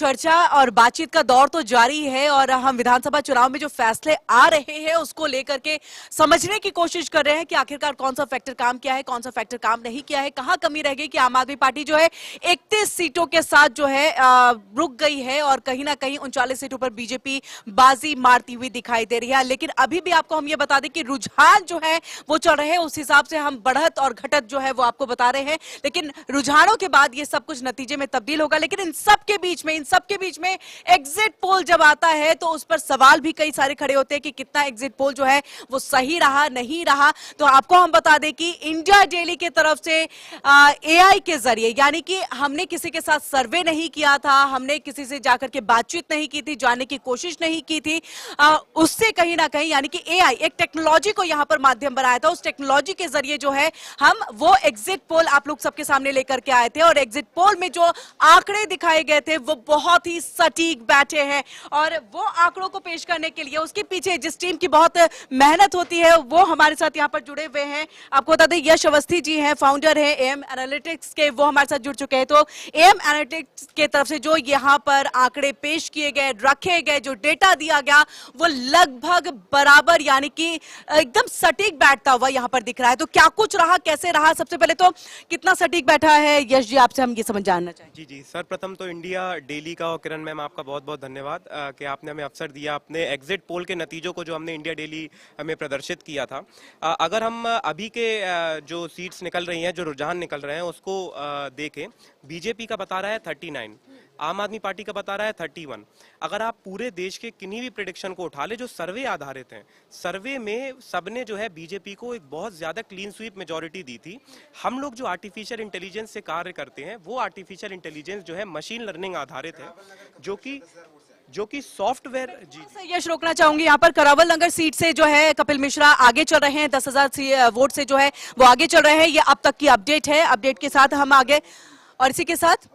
चर्चा और बातचीत का दौर तो जारी है और हम विधानसभा चुनाव में जो फैसले आ रहे हैं उसको लेकर के समझने की कोशिश कर रहे हैं कि आखिरकार कौन सा फैक्टर काम किया है, कौन सा फैक्टर काम नहीं किया है, कहां कमी रह गई कि आम आदमी पार्टी जो है 31 सीटों के साथ जो है रुक गई है और कहीं ना कहीं 39 सीटों पर बीजेपी बाजी मारती हुई दिखाई दे रही है। लेकिन अभी भी आपको हम ये बता दें कि रुझान जो है वो चल रहे हैं, उस हिसाब से हम बढ़त और घटत जो है वो आपको बता रहे हैं। लेकिन रुझानों के बाद ये सब कुछ नतीजे में तब्दील होगा। लेकिन इन सब के बीच में एग्जिट पोल जब आता है तो उस पर सवाल भी कई सारे खड़े होते हैं कि कितना एग्जिट पोल जो है वो सही रहा नहीं रहा। तो आपको हम बता दें कि इंडिया डेली के तरफ से एआई के जरिए, यानी कि हमने किसी के साथ सर्वे नहीं किया था, हमने किसी से जाकर के बातचीत नहीं की थी, जानने की कोशिश नहीं की थी, उससे कहीं ना कहीं यानी कि एआई एक टेक्नोलॉजी को यहां पर माध्यम बनाया था। उस टेक्नोलॉजी के जरिए जो है हम वो एग्जिट पोल आप लोग सबके सामने लेकर के आए थे और एग्जिट पोल में जो आंकड़े दिखाए गए थे वो बहुत ही सटीक बैठे हैं। और वो आंकड़ों को पेश करने के लिए उसके पीछे जिस टीम की बहुत मेहनत होती है वो हमारे साथ यहां पर जुड़े हुए हैं। आपको बता दें यश अवस्थी जी हैं, फाउंडर हैं एएम एनालिटिक्स के, वो हमारे साथ जुड़ चुके हैं। तो एएम एनालिटिक्स के तरफ से जो यहां पर आंकड़े पेश किए गए, रखे गए, जो डेटा दिया गया वो लगभग बराबर यानी कि एकदम सटीक बैठता हुआ यहां पर दिख रहा है। तो क्या कुछ रहा, कैसे रहा, सबसे पहले तो कितना सटीक बैठा है यश जी, आपसे हम ये समझ जानना चाहेंगे। जी सर्वप्रथम तो इंडिया डेली का और किरण मैम आपका बहुत बहुत धन्यवाद कि आपने हमें अवसर दिया अपने एग्जिट पोल के नतीजों को जो हमने इंडिया डेली में प्रदर्शित किया था। अगर हम अभी के जो सीट्स निकल रही हैं, जो रुझान निकल रहे हैं उसको देखें, बीजेपी का बता रहा है 39, आम आदमी पार्टी का बता रहा है 31। अगर आप पूरे देश के किन्हीं भी प्रेडिक्शन को उठा ले जो सर्वे आधारित हैं, सर्वे में सबने जो है बीजेपी को एक बहुत ज्यादा क्लीन स्वीप मेजॉरिटी दी थी। हम लोग जो आर्टिफिशियल इंटेलिजेंस से कार्य करते हैं वो आर्टिफिशियल इंटेलिजेंस जो है मशीन लर्निंग आधारित है, जो कि सॉफ्टवेयर। जी यश रोकना चाहूंगी यहाँ पर करावल नगर सीट से जो है कपिल मिश्रा आगे चल रहे हैं, 10,000 वोट से जो है वो आगे चल रहे हैं। ये अब तक की अपडेट है, अपडेट के साथ हम आगे, और इसी के साथ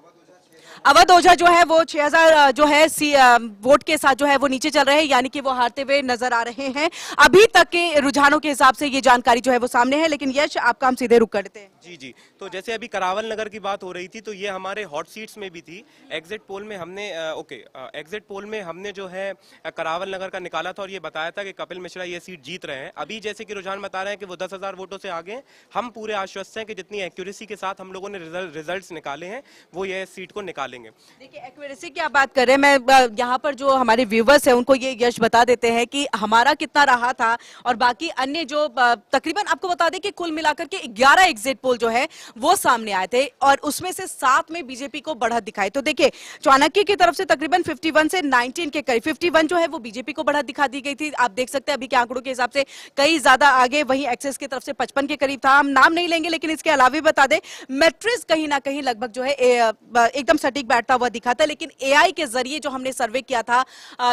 अवध ओझा जो है वो 6,000 जो है वोट के साथ जो है वो नीचे चल रहे हैं, यानी कि वो हारते हुए नजर आ रहे हैं। अभी तक के रुझानों के हिसाब से ये जानकारी जो है वो सामने है। लेकिन यश आपका हम सीधे रुक करते हैं। जी तो जैसे अभी करावल नगर की बात हो रही थी तो ये हमारे हॉट सीट्स में भी थी। एग्जिट पोल में हमने एग्जिट पोल में हमने जो है करावल नगर का निकाला था और ये बताया था कि कपिल मिश्रा ये सीट जीत रहे हैं। अभी जैसे कि रुझान बता रहे हैं कि वो 10,000 वोटों से आगे हैं। हम पूरे आश्वस्त हैं कि जितनी एक्यूरेसी के साथ हम लोगों ने रिजल्ट्स निकाले हैं वो ये सीट को निकालेंगे। देखिए एक्यूरेसी की आप बात कर रहे हैं, मैं यहाँ पर जो हमारे व्यूवर्स हैं उनको ये यश बता देते हैं कि हमारा कितना रहा था और बाकी अन्य जो तकरीबन आपको बता दें कि कुल मिलाकर के 11 एग्जिट पोल जो है वो सामने आए थे और उसमें से 7 में बीजेपी को बढ़त दिखाई। तो देखिए चाणक्य की तरफ से तकरीबन 51 से 19 के करीब 51 जो है वो बीजेपी को बढ़त दिखा दी गई थी। आप देख सकते हैं अभी के आंकड़ों के हिसाब से कई ज्यादा आगे, वहीं एक्सेस की तरफ से 55 के करीब था। हम नाम नहीं लेंगे लेकिन इसके अलावा बता दें मैट्रिक्स कहीं ना कहीं लगभग जो है एकदम सटीक बैठता हुआ दिखा था। लेकिन एआई के जरिए जो हमने सर्वे किया था,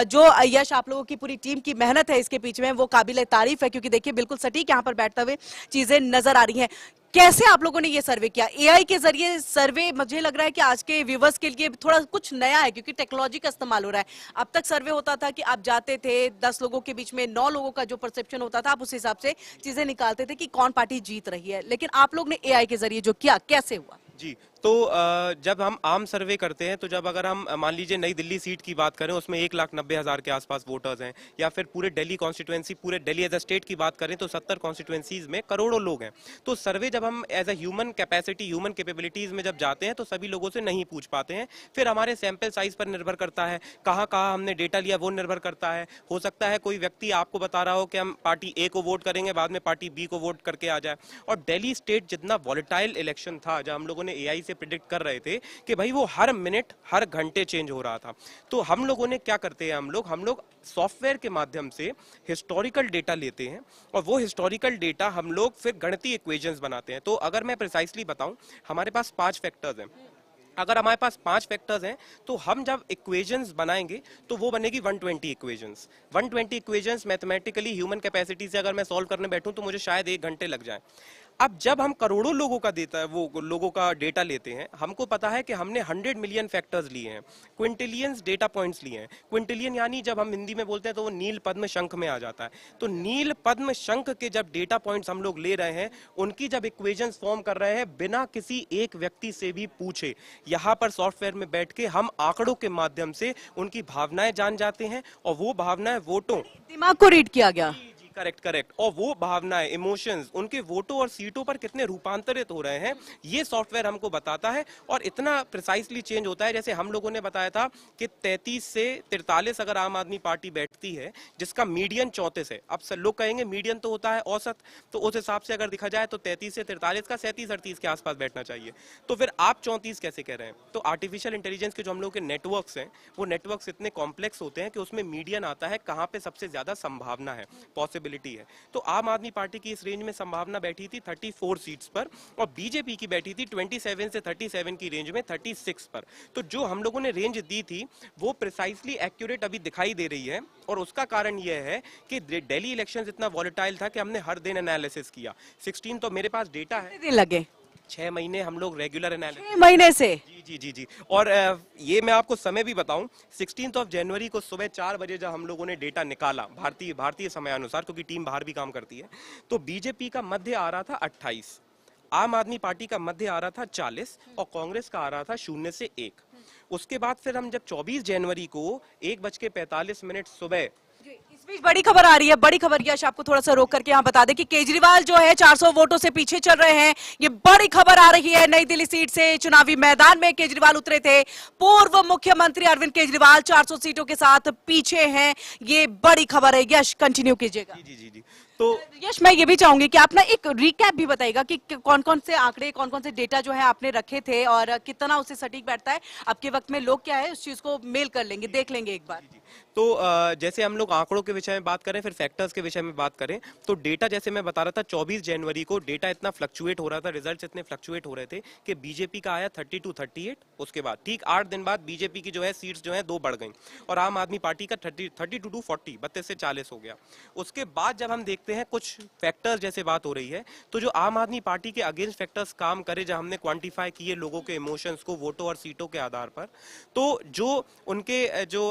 जो यश आप लोगों की पूरी टीम की मेहनत है इसके पीछे में, वो काबिल तारीफ है क्योंकि देखिए बिल्कुल सटीक यहाँ पर बैठते हुए चीजें नजर आ रही हैं। कैसे आप लोगों ने ये सर्वे किया? एआई के जरिए सर्वे मुझे लग रहा है कि आज के व्यूवर्स के लिए थोड़ा कुछ नया है क्योंकि टेक्नोलॉजी का इस्तेमाल हो रहा है। अब तक सर्वे होता था कि आप जाते थे 10 लोगों के बीच में 9 लोगों का जो परसेप्शन होता था, आप उस हिसाब से चीजें निकालते थे कि कौन पार्टी जीत रही है। लेकिन आप लोग ने एआई के जरिए जो किया, कैसे हुआ? जी तो जब हम आम सर्वे करते हैं तो जब अगर हम मान लीजिए नई दिल्ली सीट की बात करें उसमें 1,90,000 के आसपास वोटर्स हैं, या फिर पूरे दिल्ली कॉन्स्टिट्यूएंसी, पूरे दिल्ली एज अ स्टेट की बात करें तो 70 कॉन्स्टिट्यूएंसीज में करोड़ों लोग हैं। तो सर्वे जब हम as a human capacity, human capabilities में जब जाते हैं तो सभी लोगों से नहीं पूछ पाते हैं। फिर हमारे सैंपल साइज पर निर्भर करता है, कहाँ कहाँ हमने डेटा लिया वो निर्भर करता है। हो सकता है कोई व्यक्ति आपको बता रहा हो कि हम पार्टी ए को वोट करेंगे, बाद में पार्टी बी को वोट करके आ जाए। और दिल्ली स्टेट जितना वॉलेटाइल इलेक्शन था, जब हम लोगों ने एआई से प्रेडिक्ट कर रहे थे कि भाई वो हर मिनट हर घंटे चेंज हो रहा था। तो हम लोगों ने क्या करते हैं, हम लोग सॉफ्टवेयर के माध्यम से हिस्टोरिकल डेटा लेते हैं और वो हिस्टोरिकल डेटा हम लोग फिर गणितीय इक्वेशंस बनाते हैं। तो अगर मैं प्रिसाइसली बताऊं, हमारे पास 5 फैक्टर्स हैं। अगर हमारे पास 5 फैक्टर्स हैं तो हम जब इक्वेशंस बनाएंगे तो वो बनेगी 120 equations. 120 equations mathematically human capacity से अगर मैं सॉल्व करने बैठूं तो मुझे शायद 1 घंटे लग जाए। अब जब हम करोड़ों लोगों का देता है वो लोगों का डेटा लेते हैं, हमको पता है कि हमने 100 मिलियन फैक्टर्स लिए हैं, क्विंटिलियंस डेटा पॉइंट्स लिए हैं। क्विंटिलियन यानी जब हम हिंदी में बोलते हैं तो वो नील पद्म शंख में आ जाता है। तो नील पद्म शंख के जब डेटा पॉइंट्स हम लोग ले रहे हैं, उनकी जब इक्वेशंस फॉर्म कर रहे हैं बिना किसी एक व्यक्ति से भी पूछे, यहाँ पर सॉफ्टवेयर में बैठ के हम आंकड़ों के माध्यम से उनकी भावनाएं जान जाते हैं, और वो भावनाएं वोटों, दिमाग को रीड किया गया। करेक्ट करेक्ट, और वो भावनाएं, इमोशंस उनके वोटों और सीटों पर कितने रूपांतरित हो रहे हैं, ये सॉफ्टवेयर हमको बताता है। और इतना प्रिसाइसली चेंज होता है, जैसे हम लोगों ने बताया था कि 33 से 43 अगर आम आदमी पार्टी बैठती है, जिसका मीडियन 34 है। अब सब लोग कहेंगे मीडियन तो होता है औसत, तो उस हिसाब से अगर देखा जाए तो 33 से 43 का 37-38 के आसपास बैठना चाहिए। तो फिर आप 34 कैसे कह रहे हैं? तो आर्टिफिशियल इंटेलिजेंस के जो हम लोग के नेटवर्क्स हैं, वो नेटवर्क्स इतने कॉम्प्लेक्स होते हैं कि उसमें मीडियन आता है कहाँ पे सबसे ज्यादा संभावना है, पॉसिबिलिटी है। तो आम आदमी पार्टी की इस रेंज में संभावना बैठी थी 34 सीट्स पर, और बीजेपी की बैठी थी 27 से 37 की रेंज में 36 पर। तो जो हम लोगों ने रेंज दी थी वो प्रिसाइसली एक्यूरेट अभी दिखाई दे रही है, और उसका कारण यह है कि दिल्ली इलेक्शंस इतना वॉलेटाइल था कि हमने हर दिन एनालिसिस किया। 16 तो मेरे पास डेटा है, कितने दिन लगे? 6 महीने हम लोग रेगुलर एनालिसिस, 6 महीने से। जी जी जी जी। और ये मैं आपको समय भी बताऊं, 16 जनवरी को सुबह 4 बजे जब हम लोगों ने डेटा निकाला भारतीय समयानुसार, क्योंकि टीम बाहर भी काम करती है, तो बीजेपी का मध्य आ रहा था 28, आम आदमी पार्टी का मध्य आ रहा था 40, और कांग्रेस का आ रहा था 0 से 1। उसके बाद फिर हम जब 24 जनवरी को 1:45 सुबह, इस बीच बड़ी खबर आ रही है, बड़ी खबर। यश आपको थोड़ा सा रोक करके यहाँ बता दें कि केजरीवाल जो है 400 वोटों से पीछे चल रहे हैं। ये बड़ी खबर आ रही है, नई दिल्ली सीट से चुनावी मैदान में केजरीवाल उतरे थे। पूर्व मुख्यमंत्री अरविंद केजरीवाल 400 सीटों के साथ पीछे हैं। ये बड़ी खबर है। यश कंटिन्यू कीजिएगा। जी जी जी जी। तो यश, मैं ये भी चाहूंगी कि आप ना एक रिकैप भी बताइएगा कि कौन कौन से आंकड़े, कौन कौन से डेटा जो है आपने रखे थे और कितना उससे सटीक बैठता है। अब के वक्त में लोग क्या है उस चीज को मेल कर लेंगे, देख लेंगे एक बार। तो जैसे हम लोग आंकड़ों के विषय में बात करें, फिर फैक्टर्स के विषय में बात करें, तो डेटा जैसे मैं बता रहा था 24 जनवरी को डेटा इतना फ्लक्चुएट हो रहा था, रिजल्ट्स इतने फ्लक्चुएट हो रहे थे कि बीजेपी का आया 32-38। उसके बाद ठीक 8 दिन बाद बीजेपी की जो है सीट्स जो है 2 बढ़ गई, और आम आदमी पार्टी का 32-40, 32 से 40 हो गया। उसके बाद जब हम देखते हैं कुछ फैक्टर्स जैसे बात हो रही है, तो जो आम आदमी पार्टी के अगेंस्ट फैक्टर्स काम करे, जब हमने क्वांटिफाई किए लोगों के इमोशंस को वोटों और सीटों के आधार पर, तो जो उनके जो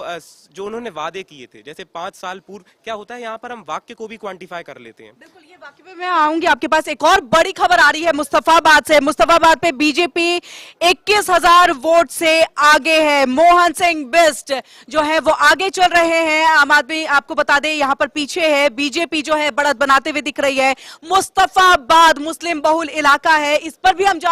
उन्होंने वादे किए थे, जैसे 5 साल पूर्व, क्या होता है यहाँ पर हम वाक्य को भी क्वांटिफाई कर लेते हैं। बिल्कुल, ये वाक्य पे मैं आऊंगी आपके पास। एक और बड़ी खबर आ रही है मुस्तफाबाद से। मुस्तफाबाद पे बीजेपी 21,000 वोट से आगे है। मोहन सिंह बिष्ट जो है वो आगे चल रहे हैं। आम आदमी आपको बता दें यहाँ पर पीछे है। बीजेपी जो है बढ़त बनाते हुए दिख रही है। मुस्तफाबाद मुस्लिम बहुल इलाका है, इस पर भी हम